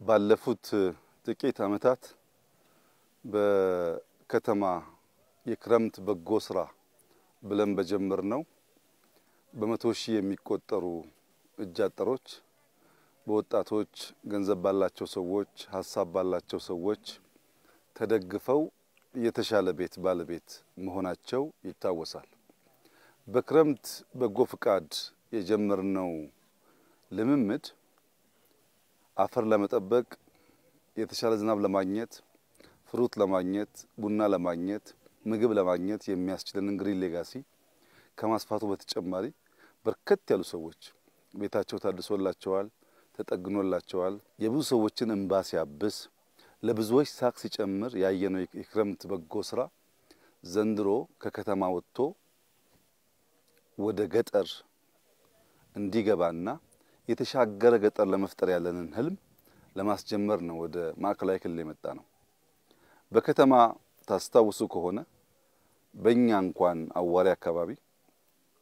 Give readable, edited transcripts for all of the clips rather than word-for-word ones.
ባለፉት ጥቂት ዓመታት በከተማ የክረምት በጎ ስራ ብለን በጀመርነው በመቶ ሺህ የሚቆጠሩ እጅ አጠሮች በወጣቶች ገንዘብ ባላቸው ሰዎች ሐሳብ ባላቸው ሰዎች ተደግፈው የተሻለ ቤት ባለቤት መሆናቸው ይታወሳል። በክረምት በጎ ፍቃድ የጀመርነው ልምምድ አፈር ለመጠበቅ የተሻለ ዝናብ ለማግኘት ፍሩት ለማግኘት ቡና ለማግኘት ምግብ ለማግኘት የሚያስችለን ግሪን ሌጋሲ ከማስፋቱ በተጨማሪ በርከት ያሉ ሰዎች ቤታቸው ታድሶላቸዋል ተጠግኖላቸዋል የብዙ ሰዎችን እንባ ሲያብስ ለብዙዎች ሳቅ ሲጨምር ያየነው የክረምት በጎ ስራ ዘንድሮ ከከተማ ወጥቶ ወደ ገጠር እንዲገባና የተሻገረ ገጠር ለመፍጠር ያለንን ህልም ለማስጀመር ነው ወደ ማዕከላዊ ክልል የመጣ ነው። በከተማ ታስታውሱ ከሆነ በእኛ እንኳን አዋሪ አካባቢ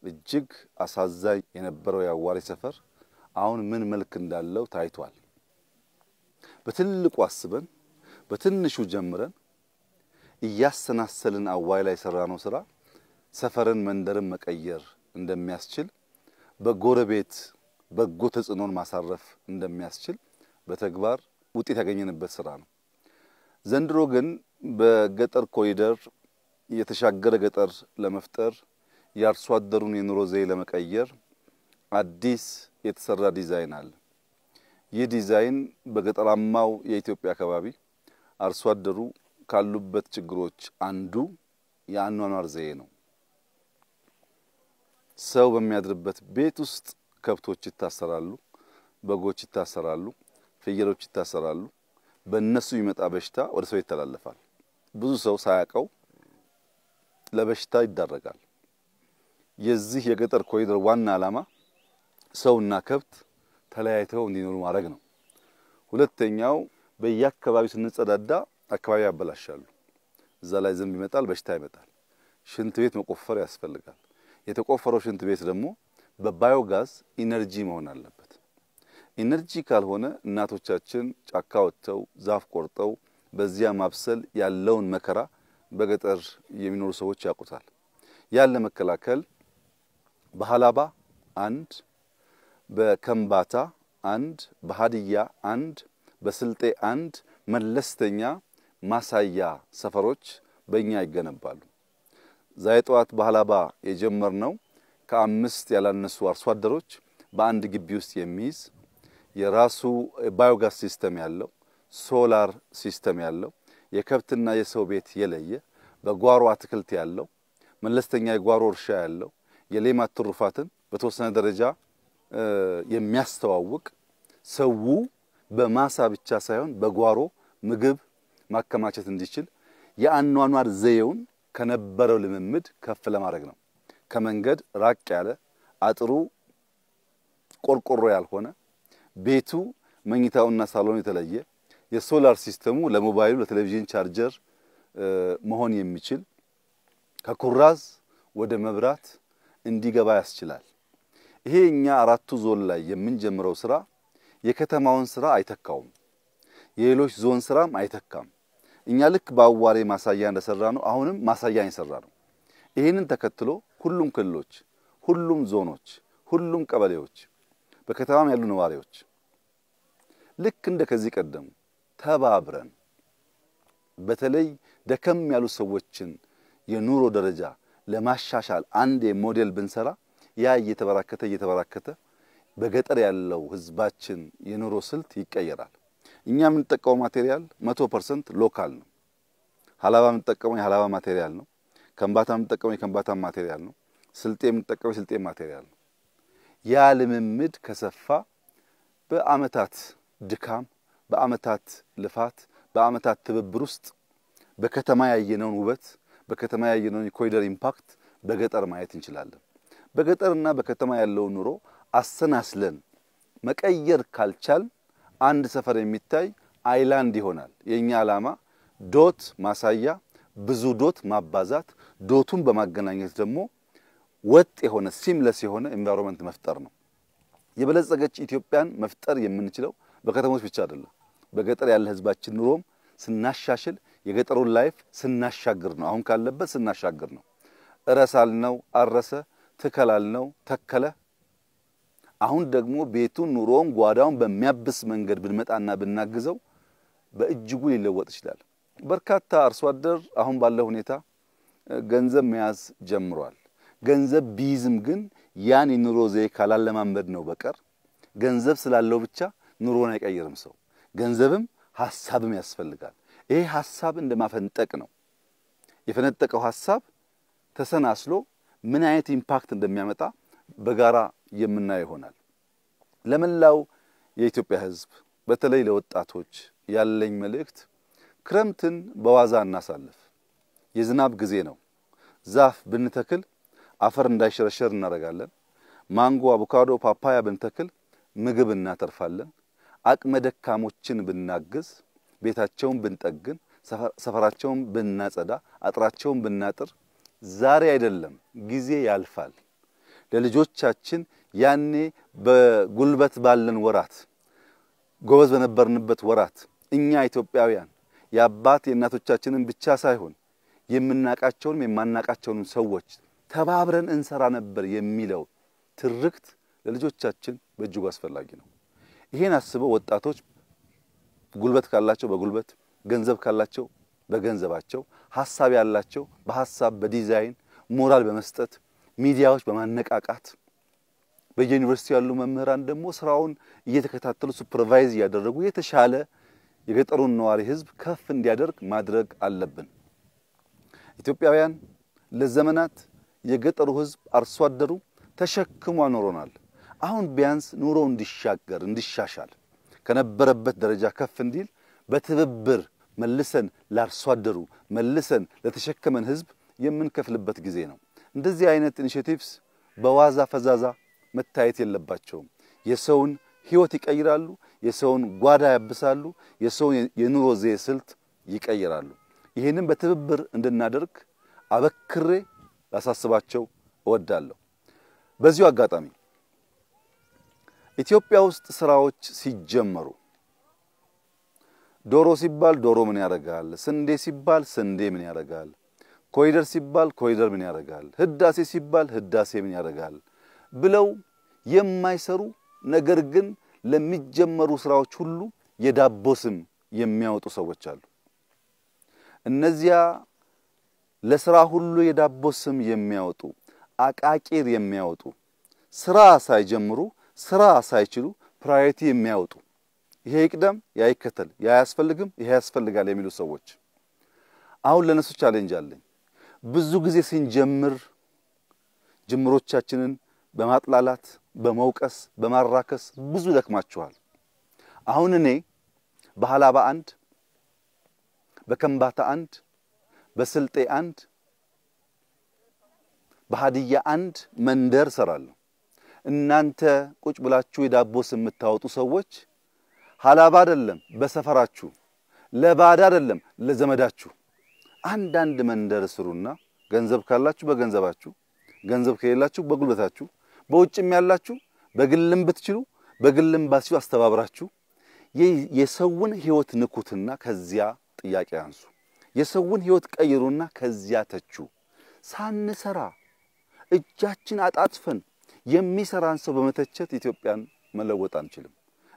እጅግ አሳዛኝ የነበረው የአዋሪ ሰፈር አሁን ምን መልክ እንዳለው ታይቷል። በትልቁ አስበን በትንሹ ጀምረን እያሰናሰልን አዋሪ ላይ ሰራነው ስራ ሰፈርን መንደርን መቀየር እንደሚያስችል በጎረቤት በጎ ተጽዕኖን ማሳረፍ እንደሚያስችል በተግባር ውጤት ያገኘንበት ስራ ነው። ዘንድሮ ግን በገጠር ኮሪደር የተሻገረ ገጠር ለመፍጠር ያርሶ አደሩን የኑሮ ዘዬ ለመቀየር አዲስ የተሰራ ዲዛይን አለ። ይህ ዲዛይን በገጠራማው የኢትዮጵያ አካባቢ አርሶ አደሩ ካሉበት ችግሮች አንዱ የአኗኗር ዘዬ ነው። ሰው በሚያድርበት ቤት ውስጥ ከብቶች ይታሰራሉ፣ በጎች ይታሰራሉ፣ ፍየሎች ይታሰራሉ። በእነሱ ይመጣ በሽታ ወደ ሰው ይተላለፋል። ብዙ ሰው ሳያቀው ለበሽታ ይዳረጋል። የዚህ የገጠር ኮሪደር ዋና ዓላማ ሰውና ከብት ተለያይተው እንዲኖሩ ማድረግ ነው። ሁለተኛው በየአካባቢው ስንጸዳዳ አካባቢ ያበላሻሉ። እዛ ላይ ዝንብ ይመጣል፣ በሽታ ይመጣል። ሽንት ቤት መቆፈር ያስፈልጋል። የተቆፈረው ሽንት ቤት ደግሞ በባዮጋዝ ኢነርጂ መሆን አለበት። ኢነርጂ ካልሆነ እናቶቻችን ጫካ ወጥተው ዛፍ ቆርጠው በዚያ ማብሰል ያለውን መከራ በገጠር የሚኖሩ ሰዎች ያውቁታል። ያለ መከላከል በሐላባ አንድ በከምባታ አንድ በሃዲያ አንድ በስልጤ አንድ መለስተኛ ማሳያ ሰፈሮች በእኛ ይገነባሉ። ዛይጧት በሐላባ የጀመርነው ከአምስት ያላነሱ አርሶ አደሮች በአንድ ግቢ ውስጥ የሚይዝ የራሱ ባዮጋስ ሲስተም ያለው ሶላር ሲስተም ያለው የከብትና የሰው ቤት የለየ በጓሮ አትክልት ያለው መለስተኛ የጓሮ እርሻ ያለው የሌማት ትሩፋትን በተወሰነ ደረጃ የሚያስተዋውቅ ሰው በማሳ ብቻ ሳይሆን በጓሮ ምግብ ማከማቸት እንዲችል የአኗኗር ዘዬውን ከነበረው ልምምድ ከፍ ለማድረግ ነው። ከመንገድ ራቅ ያለ አጥሩ ቆርቆሮ ያልሆነ ቤቱ መኝታውና ሳሎኑ የተለየ የሶላር ሲስተሙ ለሞባይሉ ለቴሌቪዥን ቻርጀር መሆን የሚችል ከኩራዝ ወደ መብራት እንዲገባ ያስችላል። ይሄኛ አራቱ ዞን ላይ የምንጀምረው ስራ የከተማውን ስራ አይተካውም። የሌሎች ዞን ስራም አይተካም። እኛ ልክ በአዋሬ ማሳያ እንደሰራ ነው አሁንም ማሳያ እንሰራ ነው። ይሄንን ተከትሎ ሁሉም ክልሎች ሁሉም ዞኖች ሁሉም ቀበሌዎች በከተማም ያሉ ነዋሪዎች ልክ እንደ ከዚህ ቀደም ተባብረን በተለይ ደከም ያሉ ሰዎችን የኑሮ ደረጃ ለማሻሻል አንድ ሞዴል ብንሰራ ያ እየተበራከተ በገጠር ያለው ህዝባችን የኑሮ ስልት ይቀየራል። እኛ የምንጠቀመው ማቴሪያል 100% ሎካል ነው። ሐላባ የምንጠቀመው የሐላባ ማቴሪያል ነው። ከምባታ የምንጠቀመው የከምባታ ማቴሪያል ነው። ስልጤ የምንጠቀመው የስልጤ ማቴሪያል ነው። ያ ልምምድ ከሰፋ በአመታት ድካም በአመታት ልፋት በአመታት ትብብር ውስጥ በከተማ ያየነውን ውበት በከተማ ያየነውን የኮሪደር ኢምፓክት በገጠር ማየት እንችላለን። በገጠርና በከተማ ያለው ኑሮ አሰናስለን መቀየር ካልቻል አንድ ሰፈር የሚታይ አይላንድ ይሆናል። የኛ ዓላማ ዶት ማሳያ ብዙ ዶት ማባዛት ዶቱን በማገናኘት ደግሞ ወጥ የሆነ ሲምለስ የሆነ ኤንቫይሮንመንት መፍጠር ነው። የበለጸገች ኢትዮጵያን መፍጠር የምንችለው በከተሞች ብቻ አይደለም። በገጠር ያለ ህዝባችን ኑሮም ስናሻሽል የገጠሩን ላይፍ ስናሻግር ነው። አሁን ካለበት ስናሻግር ነው። እረሳልነው አረሰ፣ ተከላልነው ተከለ። አሁን ደግሞ ቤቱን ኑሮውን ጓዳውን በሚያብስ መንገድ ብንመጣና ብናግዘው በእጅጉ ሊለወጥ ይችላል። በርካታ አርሶ አደር አሁን ባለው ሁኔታ ገንዘብ መያዝ ጀምሯል። ገንዘብ ቢይዝም ግን ያን የኑሮ ዘዬ ካላለማመድ ነው በቀር ገንዘብ ስላለው ብቻ ኑሮን አይቀይርም ሰው። ገንዘብም ሐሳብም ያስፈልጋል። ይሄ ሐሳብ እንደማፈንጠቅ ነው። የፈነጠቀው ሐሳብ ተሰናስሎ ምን አይነት ኢምፓክት እንደሚያመጣ በጋራ የምናየው ይሆናል። ለመላው የኢትዮጵያ ህዝብ በተለይ ለወጣቶች ያለኝ መልእክት ክረምትን በዋዛ እናሳልፍ። የዝናብ ጊዜ ነው። ዛፍ ብንተክል አፈር እንዳይሸረሸር እናደርጋለን። ማንጎ፣ አቮካዶ፣ ፓፓያ ብንተክል ምግብ እናተርፋለን። አቅመ ደካሞችን ብናግዝ፣ ቤታቸውን ብንጠግን፣ ሰፈራቸውን ብናጸዳ፣ አጥራቸውን ብናጥር ዛሬ አይደለም ጊዜ ያልፋል። ለልጆቻችን ያኔ በጉልበት ባለን ወራት ጎበዝ በነበርንበት ወራት እኛ ኢትዮጵያውያን የአባት የእናቶቻችንን ብቻ ሳይሆን የምናቃቸውንም የማናቃቸውንም ሰዎች ተባብረን እንሰራ ነበር የሚለው ትርክት ለልጆቻችን በእጅጉ አስፈላጊ ነው። ይሄን አስበው ወጣቶች ጉልበት ካላቸው በጉልበት፣ ገንዘብ ካላቸው በገንዘባቸው፣ ሐሳብ ያላቸው በሐሳብ በዲዛይን ሞራል በመስጠት ሚዲያዎች በማነቃቃት በዩኒቨርሲቲ ያሉ መምህራን ደግሞ ስራውን እየተከታተሉ ሱፐርቫይዝ ያደረጉ የተሻለ የገጠሩን ነዋሪ ህዝብ ከፍ እንዲያደርግ ማድረግ አለብን። ኢትዮጵያውያን ለዘመናት የገጠሩ ህዝብ አርሶ አደሩ ተሸክሞ አኖሮናል። አሁን ቢያንስ ኑሮ እንዲሻገር እንዲሻሻል ከነበረበት ደረጃ ከፍ እንዲል በትብብር መልሰን ለአርሶ አደሩ መልሰን ለተሸከመን ህዝብ የምንከፍልበት ጊዜ ነው። እንደዚህ አይነት ኢኒሺየቲቭስ በዋዛ ፈዛዛ መታየት የለባቸውም። የሰውን ህይወት ይቀይራሉ፣ የሰውን ጓዳ ያብሳሉ፣ የሰውን የኑሮ ዘዬ ስልት ይቀይራሉ። ይሄንን በትብብር እንድናደርግ አበክሬ ላሳስባቸው እወዳለሁ። በዚሁ አጋጣሚ ኢትዮጵያ ውስጥ ስራዎች ሲጀመሩ ዶሮ ሲባል ዶሮ ምን ያረጋል፣ ስንዴ ሲባል ስንዴ ምን ያረጋል፣ ኮሪደር ሲባል ኮሪደር ምን ያረጋል፣ ህዳሴ ሲባል ህዳሴ ምን ያረጋል ብለው የማይሰሩ ነገር ግን ለሚጀመሩ ስራዎች ሁሉ የዳቦ ስም የሚያወጡ ሰዎች አሉ። እነዚያ ለስራ ሁሉ የዳቦ ስም የሚያወጡ አቃቂር የሚያወጡ ስራ ሳይጀምሩ ስራ ሳይችሉ ፕራዮሪቲ የሚያወጡ ይሄ ይቅደም ያ ይከተል ያ ያስፈልግም ይሄ ያስፈልጋል የሚሉ ሰዎች አሁን ለነሱ ቻሌንጅ አለኝ። ብዙ ጊዜ ሲንጀምር ጅምሮቻችንን በማጥላላት በመውቀስ በማራከስ ብዙ ደክማችኋል። አሁን እኔ በሐላባ አንድ፣ በከምባታ አንድ፣ በስልጤ አንድ፣ በሃዲያ አንድ መንደር ሰራለሁ። እናንተ ቁጭ ብላችሁ የዳቦ ስም የምታወጡ ሰዎች ሐላባ አይደለም በሰፈራችሁ፣ ለባዳ አይደለም ለዘመዳችሁ አንድ መንደር ስሩና ገንዘብ ካላችሁ በገንዘባችሁ፣ ገንዘብ ከሌላችሁ በጉልበታችሁ፣ በውጭም ያላችሁ በግልም ብትችሉ በግልም ባሲው አስተባብራችሁ የሰውን ህይወት ንኩትና ከዚያ ጥያቄ አንሱ። የሰውን ህይወት ቀይሩና ከዚያ ተቹ። ሳንሰራ እጃችን አጣጥፈን የሚሰራን ሰው በመተቸት ኢትዮጵያን መለወጥ አንችልም።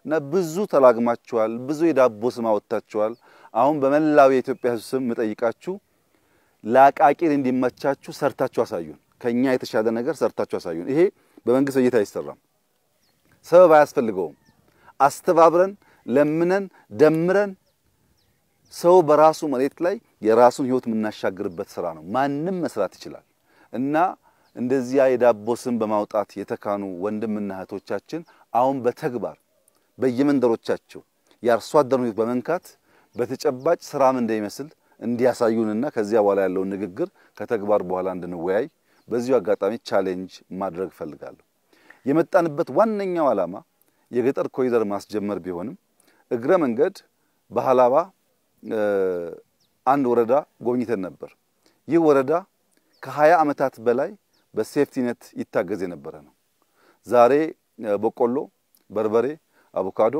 እና ብዙ ተላግማችኋል፣ ብዙ የዳቦ ስም አወጣችኋል። አሁን በመላው የኢትዮጵያ ህዝብ ስም መጠይቃችሁ ላቃቂር እንዲመቻችሁ ሰርታችሁ አሳዩን። ከኛ የተሻለ ነገር ሰርታችሁ አሳዩን። ይሄ በመንግስት እይታ አይሰራም። ሰበብ አያስፈልገውም። አስተባብረን ለምነን ደምረን ሰው በራሱ መሬት ላይ የራሱን ህይወት ምናሻግርበት ስራ ነው። ማንንም መስራት ይችላል። እና እንደዚያ የዳቦ ስም በማውጣት የተካኑ ወንድምና እህቶቻችን አሁን በተግባር በየመንደሮቻቸው ያርሶ አደሩን ህይወት በመንካት በተጨባጭ ስራም እንደሚመስል እንዲያሳዩንና ከዚያ በኋላ ያለው ንግግር ከተግባር በኋላ እንድንወያይ በዚሁ አጋጣሚ ቻሌንጅ ማድረግ ፈልጋለሁ። የመጣንበት ዋነኛው ዓላማ የገጠር ኮሪደር ማስጀመር ቢሆንም እግረ መንገድ በሐላባ አንድ ወረዳ ጎብኝተን ነበር። ይህ ወረዳ ከ20 ዓመታት በላይ በሴፍቲኔት ይታገዝ የነበረ ነው። ዛሬ በቆሎ፣ በርበሬ፣ አቮካዶ፣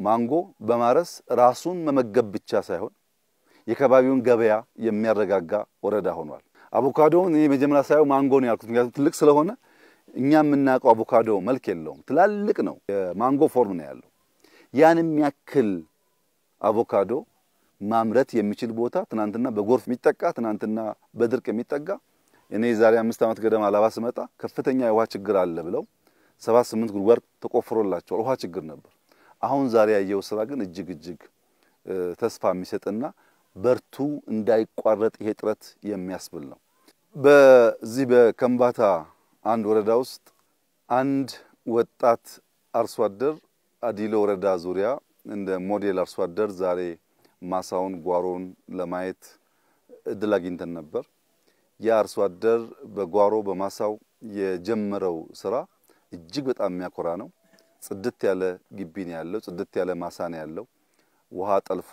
ማንጎ በማረስ ራሱን መመገብ ብቻ ሳይሆን የከባቢውን ገበያ የሚያረጋጋ ወረዳ ሆኗል። አቮካዶን እኔ መጀመሪያ ሳይው ማንጎ ነው ያልኩት ምክንያቱም ትልቅ ስለሆነ እኛ የምናውቀው አቮካዶ መልክ የለውም ትላልቅ ነው የማንጎ ፎርም ነው ያለው ያንም ያክል አቮካዶ ማምረት የሚችል ቦታ ትናንትና በጎርፍ የሚጠቃ ትናንትና በድርቅ የሚጠጋ እኔ ዛሬ 5 ዓመት ገደማ አላባ ስመጣ ከፍተኛ የውሃ ችግር አለ ብለው 7-8 ጉድጓድ ተቆፍሮላቸው ውሃ ችግር ነበር አሁን ዛሬ ያየው ስራ ግን እጅግ ተስፋ የሚሰጥና በርቱ እንዳይቋረጥ ይሄ ጥረት የሚያስብል ነው በዚህ በከምባታ አንድ ወረዳ ውስጥ አንድ ወጣት አርሶ አደር አዲሎ ወረዳ ዙሪያ እንደ ሞዴል አርሶ አደር ዛሬ ማሳውን ጓሮን ለማየት እድል አግኝተን ነበር ያ አርሶ አደር በጓሮ በማሳው የጀመረው ስራ እጅግ በጣም የሚያኮራ ነው ጽድት ያለ ግቢ ነው ያለው ጽድት ያለ ማሳ ነው ያለው ውሃ ጠልፎ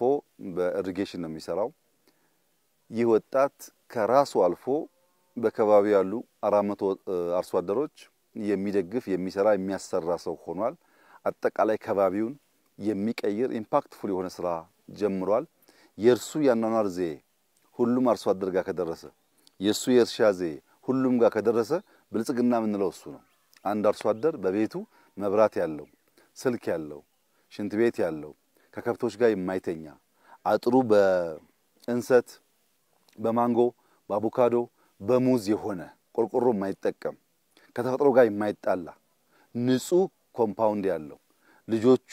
በኢሪጌሽን ነው የሚሰራው ይህ ወጣት ከራሱ አልፎ በከባቢው ያሉ 400 አርሶ አደሮች የሚደግፍ የሚሰራ የሚያሰራ ሰው ሆኗል አጠቃላይ ከባቢውን የሚቀይር ኢምፓክትፉል የሆነ ስራ ጀምሯል የርሱ ያናናር ዘ ሁሉም አርሶ አደር ጋር ከደረሰ የሱ የርሻ ዘ ሁሉም ጋር ከደረሰ ብልጽግና ምንለው እሱ ነው አንድ አርሶ አደር በቤቱ መብራት ያለው ስልክ ያለው ሽንት ቤት ያለው ከከብቶች ጋር የማይተኛ አጥሩ በእንሰት በማንጎ በአቮካዶ በሙዝ የሆነ ቆርቆሮ የማይጠቀም ከተፈጥሮ ጋር የማይጣላ ንጹህ ኮምፓውንድ ያለው ልጆቹ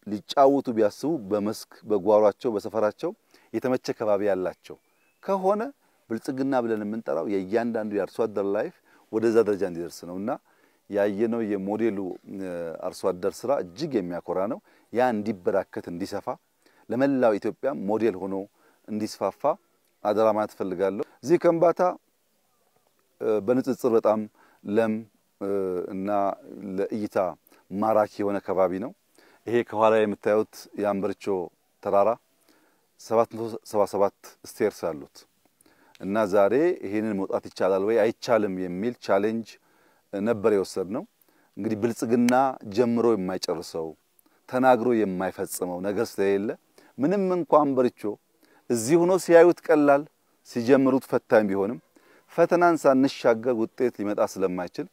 ሊጫወቱ ቢያስቡ በመስክ በጓሯቸው በሰፈራቸው የተመቸ ከባቢ ያላቸው ከሆነ ብልጽግና ብለን የምንጠራው የእያንዳንዱ የአርሶ አደር ላይፍ ወደዛ ደረጃ እንዲደርስ ነውና ያየነው የሞዴሉ አርሶ አደር ስራ እጅግ የሚያኮራ ነው ያ እንዲበራከት እንዲሰፋ ለመላው ኢትዮጵያ ሞዴል ሆኖ እንዲስፋፋ አደራ ማለት ፈልጋለሁ እዚህ ከምባታ በንጽጽር በጣም ለም እና ለእይታ ማራኪ የሆነ ከባቢ ነው ይሄ ከኋላ የምታዩት ያምበርቾ ተራራ 777 ስቴርስ አሉት እና ዛሬ ይሄንን መውጣት ይቻላል ወይ አይቻልም የሚል ቻሌንጅ ነበር የወሰድነው እንግዲህ ብልጽግና ጀምሮ የማይጨርሰው ተናግሮ የማይፈጽመው ነገር ስለሌለ ምንም እንኳን በርቾ እዚህ ሆኖ ሲያዩት ቀላል ሲጀምሩት ፈታኝ ቢሆንም ፈተናን ሳንሻገር ውጤት ሊመጣ ስለማይችል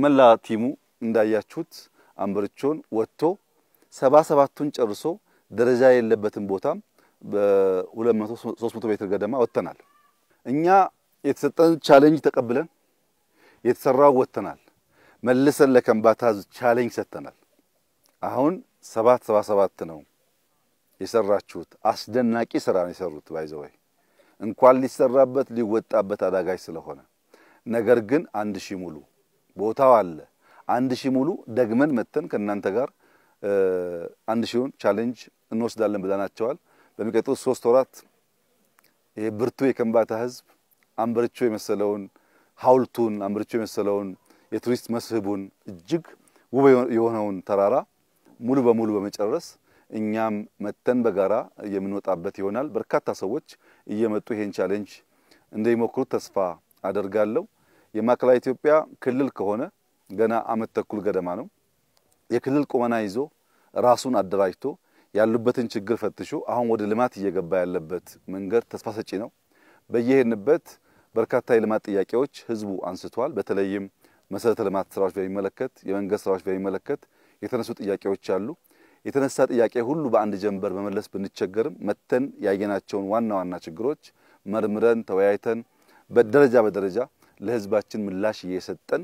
መላ ቲሙ እንዳያችሁት አንበርቾን ወጥቶ 77ቱን ጨርሶ ደረጃ የለበትን ቦታም በ200 300 ሜትር ገደማ ወጥተናል እኛ የተሰጠን ቻሌንጅ ተቀብለን የተሰራው ወጥተናል መልሰን ለከምባታ ቻሌንጅ ሰጥተናል አሁን 777 ነው የሰራችሁት አስደናቂ ስራ ነው የሰሩት ባይዘው እንኳን ሊሰራበት ሊወጣበት አዳጋይ ስለሆነ ነገር ግን 1000 ሙሉ ቦታው አለ 1000 ሙሉ ደግመን መተን ከናንተ ጋር 1000ን ቻሌንጅ እንወስዳለን ብለናቸዋል በሚቀጥሉት 3 ወራት ይሄ ብርቱ የከምባታ ህዝብ አንበርቾ የመሰለውን ሐውልቱን አንበርቾ የመሰለውን የቱሪስት መስህቡን እጅግ ውብ የሆነውን ተራራ ሙሉ በሙሉ በመጨረስ እኛም መተን በጋራ የምንወጣበት ይሆናል በርካታ ሰዎች እየመጡ ይሄን ቻሌንጅ እንደሚሞክሩ ተስፋ አደርጋለሁ የማዕከላዊ ኢትዮጵያ ክልል ከሆነ ገና አመት ተኩል ገደማ ነው የክልል ቁመና ይዞ ራሱን አደራጅቶ ያሉበትን ችግር ፈትሾ አሁን ወደ ልማት እየገባ ያለበት መንገድ ተስፋ ሰጪ ነው በየሄንበት በርካታ የልማት ጥያቄዎች ህዝቡ አንስቷል በተለይም መሰረተ ልማት ስራዎች በሚመለከት የመንገድ ስራዎች በሚመለከት የተነሱ ጥያቄዎች አሉ የተነሳ ጥያቄ ሁሉ በአንድ ጀንበር መመለስ ብንቸገርም መተን ያየናቸውን ዋና ችግሮች መርምረን ተወያይተን በደረጃ ለህዝባችን ምላሽ እየሰጠን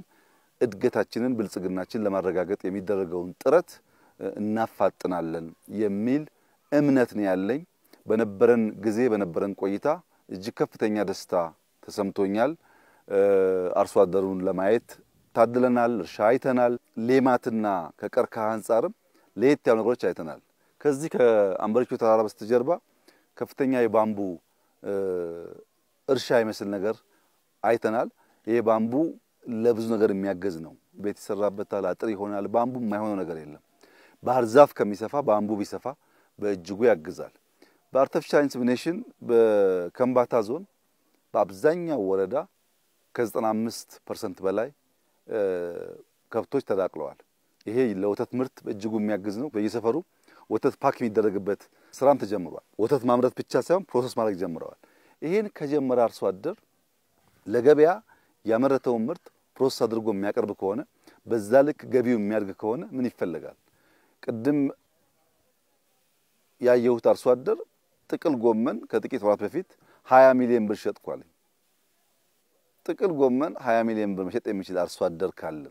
እድገታችንን ብልጽግናችን ለማረጋገጥ የሚደረገውን ጥረት እናፋጥናለን የሚል እምነት ነው ያለኝ በነበረን ጊዜ በነበረን ቆይታ እጅግ ከፍተኛ ደስታ ተሰምቶኛል አርሶ አደሩን ለማየት ታድለናል እርሻ አይተናል ሌማትና ከቀርከሃ አንፃርም ለየት ያሉ ነገሮች አይተናል ከዚህ ከአንበርቾ ተራራ በስተጀርባ ከፍተኛ የባምቡ እርሻ ይመስል ነገር አይተናል ይሄ ባምቡ ለብዙ ነገር የሚያገዝ ነው ቤት ይሰራበታል አጥር ይሆናል ባምቡ የማይሆነው ነገር የለም ባህር ዛፍ ከሚሰፋ ባምቡ ቢሰፋ በእጅጉ ያግዛል በአርቲፊሻል ኢንሰሚኔሽን በከምባታ ዞን በአብዛኛው ወረዳ ከ95% በላይ ከብቶች ተዳቅለዋል ይሄ ለወተት ምርት በእጅጉ የሚያግዝ ነው። በየሰፈሩ ወተት ፓክ የሚደረግበት ስራም ተጀምሯል። ወተት ማምረት ብቻ ሳይሆን ፕሮሰስ ማድረግ ጀምረዋል። ይሄን ከጀመረ አርሶ አደር ለገበያ ያመረተውን ምርት ፕሮሰስ አድርጎ የሚያቀርብ ከሆነ በዛ ልክ ገቢው የሚያድግ ከሆነ ምን ይፈልጋል? ቅድም ያየሁት አርሶ አደር ጥቅል ጎመን ከጥቂት ወራት በፊት 20 ሚሊዮን ብር ሸጥኳል። ጥቅል ጎመን 20 ሚሊዮን ብር መሸጥ የሚችል አርሶ አደር ካለ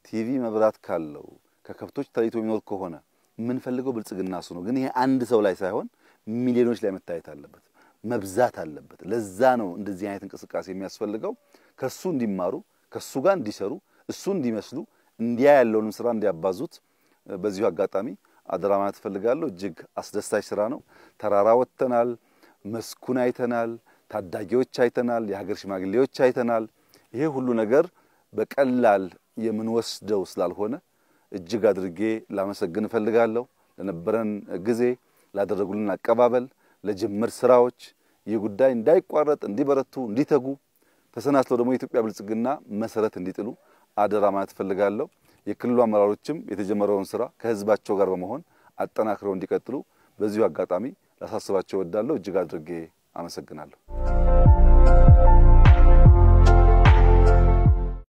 ቲቪ መብራት ካለው ከከብቶች ተለይቶ የሚኖር ከሆነ ምን ፈልገው ብልጽግና እሱ ነው። ግን ይሄ አንድ ሰው ላይ ሳይሆን ሚሊዮኖች ላይ መታየት አለበት፣ መብዛት አለበት። ለዛ ነው እንደዚህ አይነት እንቅስቃሴ የሚያስፈልገው። ከሱ እንዲማሩ፣ ከሱ ጋር እንዲሰሩ፣ እሱ እንዲመስሉ፣ እንዲያ ያለውን ስራ እንዲያባዙት በዚሁ አጋጣሚ አደራ ማለት ፈልጋለሁ። እጅግ አስደሳች ስራ ነው። ተራራ ወጥተናል፣ መስኩን አይተናል፣ ታዳጊዎች አይተናል፣ የሀገር ሽማግሌዎች አይተናል። ይሄ ሁሉ ነገር በቀላል የምንወስደው ስላልሆነ እጅግ አድርጌ ላመሰግን ፈልጋለሁ። ለነበረን ጊዜ፣ ላደረጉልን አቀባበል፣ ለጅምር ስራዎች ይህ ጉዳይ እንዳይቋረጥ እንዲበረቱ፣ እንዲተጉ ተሰናስለው ደግሞ የኢትዮጵያ ብልጽግና መሰረት እንዲጥሉ አደራ ማለት ፈልጋለሁ። የክልሉ አመራሮችም የተጀመረውን ስራ ከህዝባቸው ጋር በመሆን አጠናክረው እንዲቀጥሉ በዚሁ አጋጣሚ ላሳስባቸው እወዳለሁ። እጅግ አድርጌ አመሰግናለሁ።